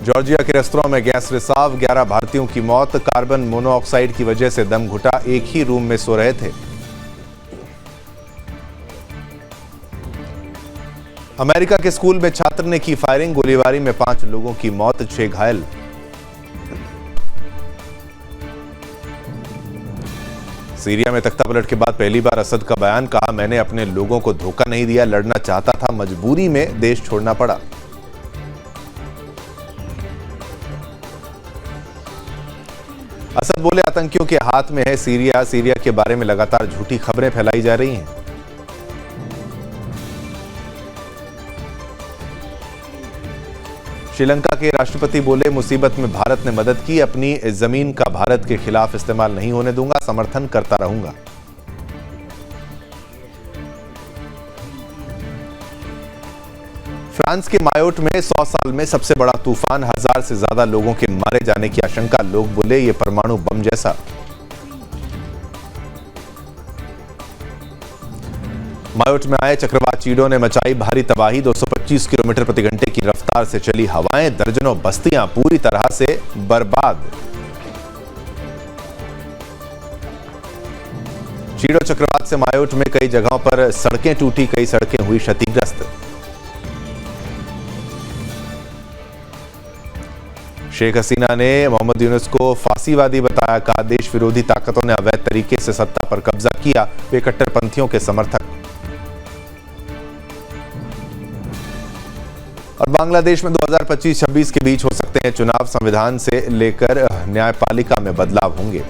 Georgia के restaurant में gas रिसाव, 11 भारतीयों की मौत। कार्बन मोनोऑक्साइड की वजह से दम घुटा, एक ही रूम में सो रहे थे। अमेरिका के स्कूल में छात्र ने की फायरिंग, गोलीबारी में 5 लोगों की मौत, 6 घायल। सीरिया में तख्तापलट के बाद पहली बार असद का बयान, कहा मैंने अपने लोगों को धोखा नहीं दिया, लड़ना चाहता था, मजबूरी में देश छोड़ना पड़ा। असद बोले आतंकियों के हाथ में है सीरिया। सीरिया के बारे में लगातार झूठी खबरें फैलाई जा रही हैं। श्रीलंका के राष्ट्रपति बोले मुसीबत में भारत ने मदद की, अपनी जमीन का भारत के खिलाफ इस्तेमाल नहीं होने दूंगा, समर्थन करता रहूंगा। फ्रांस के मायोट में 100 साल में सबसे बड़ा तूफान, 1000 से ज्यादा लोगों के मारे जाने की आशंका। लोग बोले ये परमाणु बम जैसा। मायोट में आए चक्रवात चीडो ने मचाई भारी तबाही, 225 किलोमीटर प्रति घंटे की रफ्तार से चली हवाएं, दर्जनों बस्तियां पूरी तरह से बर्बाद। चीडो चक्रवात से मायोट में कई जगहों पर सड़कें टूटी, कई सड़कें हुई क्षतिग्रस्त। शेख हसीना ने मोहम्मद यूनुस को फांसीवादी बताया, कहा देश विरोधी ताकतों ने अवैध तरीके से सत्ता पर कब्जा किया, वे कट्टरपंथियों के समर्थक। और बांग्लादेश में 2025-26 के बीच हो सकते हैं चुनाव, संविधान से लेकर न्यायपालिका में बदलाव होंगे।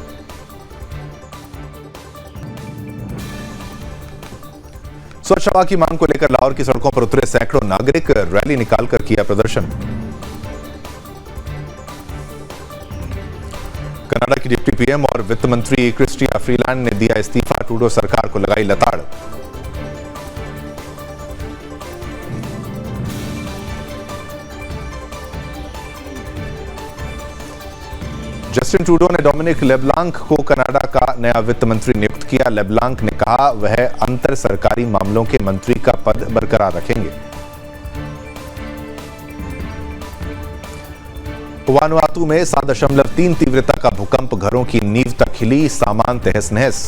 स्वच्छ हवा की मांग को लेकर लाहौर की सड़कों पर उतरे सैकड़ों नागरिक, रैली निकालकर किया प्रदर्शन। कनाडा की डिप्टी पीएम और वित्त मंत्री क्रिस्टिया फ्रीलैंड ने दिया इस्तीफा, ट्रूडो सरकार को लगाई लताड़। जस्टिन ट्रूडो ने डोमिनिक लेब्लांक को कनाडा का नया वित्त मंत्री नियुक्त किया। लेब्लांक ने कहा वह अंतर सरकारी मामलों के मंत्री का पद बरकरार रखेंगे। वानुआतू में 7.3 तीव्रता का भूकंप, घरों की नींव तक हिली, सामान तहस नहस।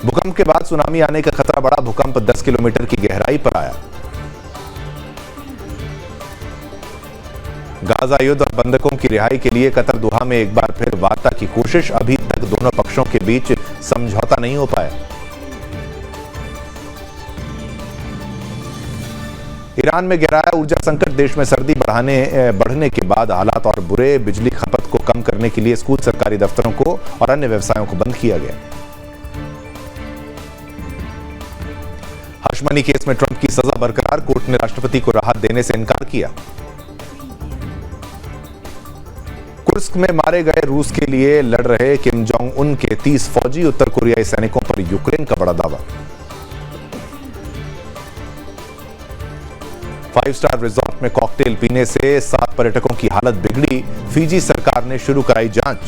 भूकंप के बाद सुनामी आने का खतरा बढ़ा, भूकंप 10 किलोमीटर की गहराई पर आया। गाजा युद्ध और बंधकों की रिहाई के लिए कतर दोहा में एक बार फिर वार्ता की कोशिश, अभी तक दोनों पक्षों के बीच समझौता नहीं हो पाया। ईरान में गहराया ऊर्जा संकट, देश में सर्दी बढ़ने के बाद हालात और बुरे। बिजली खपत को कम करने के लिए स्कूल, सरकारी दफ्तरों को और अन्य व्यवसायों को बंद किया गया। हश मनी केस में ट्रंप की सजा बरकरार, कोर्ट ने राष्ट्रपति को राहत देने से इनकार किया। कुर्स्क में मारे गए रूस के लिए लड़ रहे किम जोंग उन के 30 फौजी, उत्तर कोरियाई सैनिकों पर यूक्रेन का बड़ा दावा। 5 स्टार रिजॉर्ट में कॉकटेल पीने से 7 पर्यटकों की हालत बिगड़ी, फिजी सरकार ने शुरू कराई जांच।